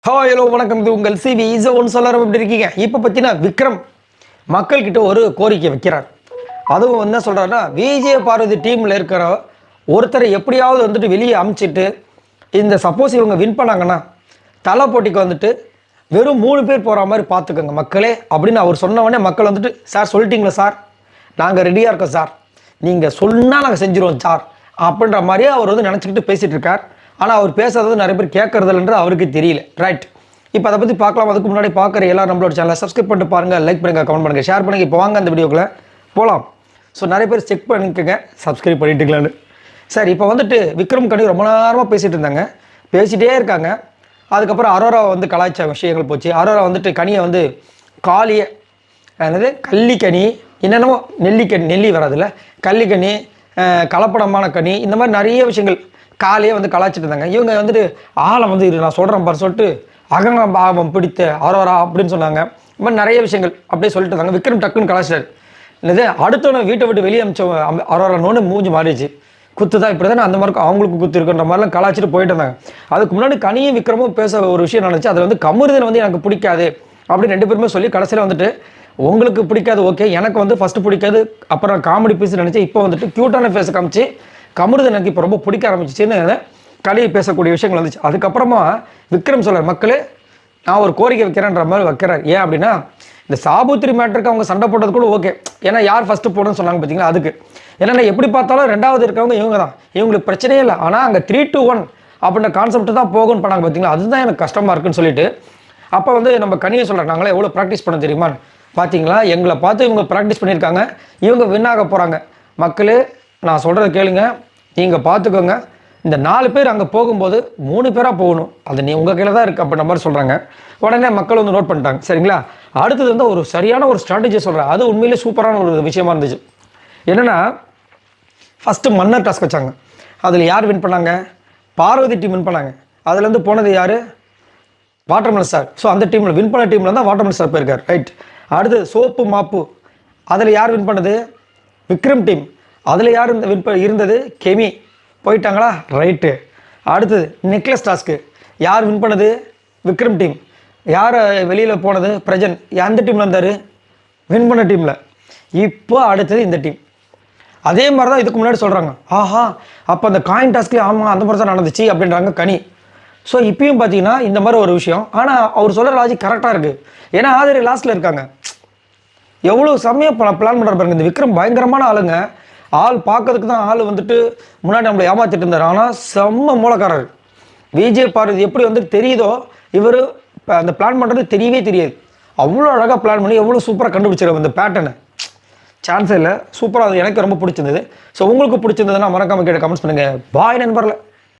Hello வணக்கம். இது உங்கள் சிவி இசை ஒன்று சொல்ல எப்படி இருக்கீங்க? இப்போ பார்த்தீங்கன்னா விக்ரம் மக்கள்கிட்ட ஒரு கோரிக்கை வைக்கிறார். அதுவும் என்ன சொல்கிறாருன்னா, விஜய் பார்வதி டீமில் இருக்கிற ஒருத்தரை எப்படியாவது வந்துட்டு வெளியே அமுச்சிட்டு, இந்த சப்போஸ் இவங்க வின் பண்ணாங்கன்னா தலை போட்டிக்கு வந்துட்டு வெறும் 3 பேர் போகிற மாதிரி பார்த்துக்கோங்க மக்களே அப்படின்னு அவர் சொன்னவொடனே மக்கள் வந்துட்டு, சார் சொல்லிட்டீங்களா சார், நாங்கள் ரெடியாக இருக்கோம் சார், நீங்கள் சொன்னால் நாங்கள் செஞ்சுருவோம் சார் அப்படின்ற மாதிரியே அவர் வந்து நினச்சிக்கிட்டு பேசிகிட்டு இருக்கார். ஆனால் அவர் பேசுறது நிறைய பேர் கேட்கறதில்லைன்றது அவருக்கு தெரியல. ரைட், இப்போ அதை பற்றி பார்க்கலாம். அதுக்கு முன்னாடி பார்க்குற எல்லாரும் நம்மளோட சேனலை சப்ஸ்கிரைப் பண்ணிட்டு பாருங்கள், லைக் பண்ணுங்கள், கமெண்ட் பண்ணுங்கள், ஷேர் பண்ணுங்கள். இப்போ வாங்க அந்த வீடியோக்குள்ளே போகலாம். ஸோ நிறைய பேர் செக் பண்ணிக்கோங்க, சப்ஸ்கிரைப் பண்ணிட்டுக்கலான்னு. சார் இப்போ வந்துட்டு விக்ரம் கனி ரொம்ப நேரமாக பேசிகிட்டு இருந்தாங்க, பேசிகிட்டே இருக்காங்க. அதுக்கப்புறம் அரோரா வந்து கலாய்ச்ச விஷயங்கள் போச்சு. அரோரா வந்துட்டு கனியை வந்து காலியை என்னது கள்ளிக்கனி என்னென்னமோ நெல்லிக்கனி, நெல்லி வராதுல்ல, கள்ளிக்கனி, கலப்படமான கனி, இந்த மாதிரி நிறைய விஷயங்கள் காலையே வந்து கலாய்ச்சிட்டு இருந்தாங்க. இவங்க வந்துட்டு ஆளை வந்து நான் சொல்கிறேன் பாரு சொல்லிட்டு அகங்காபாவம் பிடித்த அரோரா அப்படின்னு சொன்னாங்க. இந்த மாதிரி நிறைய விஷயங்கள் அப்படியே சொல்லிட்டு இருந்தாங்க. விக்ரம் டக்குன்னு கலாய்ச்சார். என்னது அடுத்தவனை வீட்டை விட்டு வெளியே அமிச்ச அரோரானோன்னு மூஞ்சி மாறிடுச்சு. குத்து தான் இப்படி தானே அந்த மாதிரி அவங்களுக்கு குத்து இருக்குன்ற மாதிரிலாம் கலாய்ச்சிட்டு போயிட்டு இருந்தாங்க. அதுக்கு முன்னாடி கனியும் விக்ரமும் பேச ஒரு விஷயம் நினச்சி, அதில் வந்து கமருதன் வந்து எனக்கு பிடிக்காது அப்படின்னு 2 பேருமே சொல்லி கடைசியில் வந்துட்டு உங்களுக்கு பிடிக்காது ஓகே, எனக்கு வந்து ஃபஸ்ட்டு பிடிக்காது, அப்புறம் காமெடி பீஸ் நினச்சி இப்போ வந்துட்டு க்யூட்டான ஃபேஸை காமிச்சு கமருதன் எனக்கு இப்போ ரொம்ப பிடிக்க ஆரம்பிச்சிச்சின்னு கலியை பேசக்கூடிய விஷயங்கள் வந்துச்சு. அதுக்கப்புறமா விக்ரம் சொல்கிறார், மக்களே நான் ஒரு கோரிக்கை வைக்கிறேன்ற மாதிரி வைக்கிறார். ஏன் அப்படின்னா, இந்த சாபுத்திரி மேட்டருக்கு அவங்க சண்டை போட்டது கூட ஓகே, ஏன்னா யார் ஃபஸ்ட்டு போடணும்னு சொன்னாங்க பார்த்தீங்களா, அதுக்கு ஏன்னா எப்படி பார்த்தாலும் 2வது இருக்கவங்க இவங்க தான், இவங்களுக்கு பிரச்சனையே இல்லை. ஆனால் அங்கே 3-2-1 அப்படின்ற கான்செப்ட் தான் போகும்னு பண்ணாங்க பார்த்தீங்களா, அதுதான் எனக்கு கஷ்டமாக இருக்குன்னு சொல்லிட்டு அப்போ வந்து நம்ம கனியை சொல்கிறாங்க, நாங்களே எவ்வளோ ப்ராக்டிஸ் பண்ண தெரியுமா, பார்த்தீங்களா எங்களை பார்த்து இவங்க ப்ராக்டிஸ் பண்ணியிருக்காங்க, இவங்க வின் ஆக போகிறாங்க. மக்களே நான் சொல்கிறத கேளுங்க, நீங்கள் பார்த்துக்கோங்க, இந்த 4 பேர் அங்கே போகும்போது 3 பேராக போகணும், அது உங்கள் கையில் தான் இருக்குது அப்படின்ற மாதிரி சொல்கிறாங்க. உடனே மக்கள் வந்து நோட் பண்ணிட்டாங்க. சரிங்களா, அடுத்தது வந்து ஒரு சரியான ஒரு ஸ்ட்ராட்டஜி சொல்கிறேன், அது உண்மையிலே சூப்பரான ஒரு விஷயமா இருந்துச்சு. என்னென்னா, ஃபஸ்ட்டு மன்னர் டாஸ்க் வச்சாங்க. அதில் யார் வின் பண்ணாங்க? பார்வதி டீம் வின் பண்ணாங்க. அதுலேருந்து போனது யார்? Watermelon star. ஸோ அந்த டீமில் வின் பண்ண டீமில் தான் வாட்டர்மெலன் ஸ்டார் போயிருக்கார். ரைட், அடுத்தது சோப்பு மாப்பு, அதில் யார் வின் பண்ணது? விக்ரம் டீம். அதில் யார் இருந்தது? கெமி போயிட்டாங்களா? ரைட்டு. அடுத்தது நெக்லஸ் டாஸ்க்கு, யார் வின் பண்ணது? விக்ரம் டீம். யார் வெளியில் போனது? பிரஜன். எந்த டீமில் இருந்தார்? வின் பண்ண டீமில். இப்போ அடுத்தது இந்த டீம். அதே மாதிரி தான் இதுக்கு முன்னாடி சொல்கிறாங்க. ஆஹா, அப்போ அந்த காயின் டாஸ்க்கு ஆமாம் அந்த மாதிரி தான் நடந்துச்சு அப்படின்றாங்க கனி. ஸோ இப்பயும் பார்த்தீங்கன்னா இந்த மாதிரி ஒரு விஷயம். ஆனால் அவர் சொல்கிற லாஜிக் கரெக்டாக இருக்குது. ஏன்னா ஆதரி லாஸ்ட்டில் இருக்காங்க. எவ்வளோ செம்மையாக பிளான் பண்ணுற பாருங்க. இந்த விக்ரம் பயங்கரமான ஆளுங்க. ஆள் பார்க்கறதுக்கு தான் ஆள் வந்துட்டு முன்னாடி நம்மளை ஏமாற்றிட்டு இருந்தார். ஆனால் செம்ம மூலக்காரர். விஜய் பார்வதி எப்படி வந்து தெரியுதோ, இவர் அந்த பிளான் பண்ணுறது தெரியவே தெரியாது. அவ்வளோ அழகாக பிளான் பண்ணி எவ்வளோ சூப்பராக கண்டுபிடிச்சிருக்க இந்த பேட்டர்னை. சான்ஸே இல்லை, சூப்பராக. அது எனக்கு ரொம்ப பிடிச்சிருந்தது. ஸோ உங்களுக்கு பிடிச்சிருந்ததுன்னா மறக்காம கேட்டு கமெண்ட்ஸ் பண்ணுங்கள். பாய் நண்பர்ல.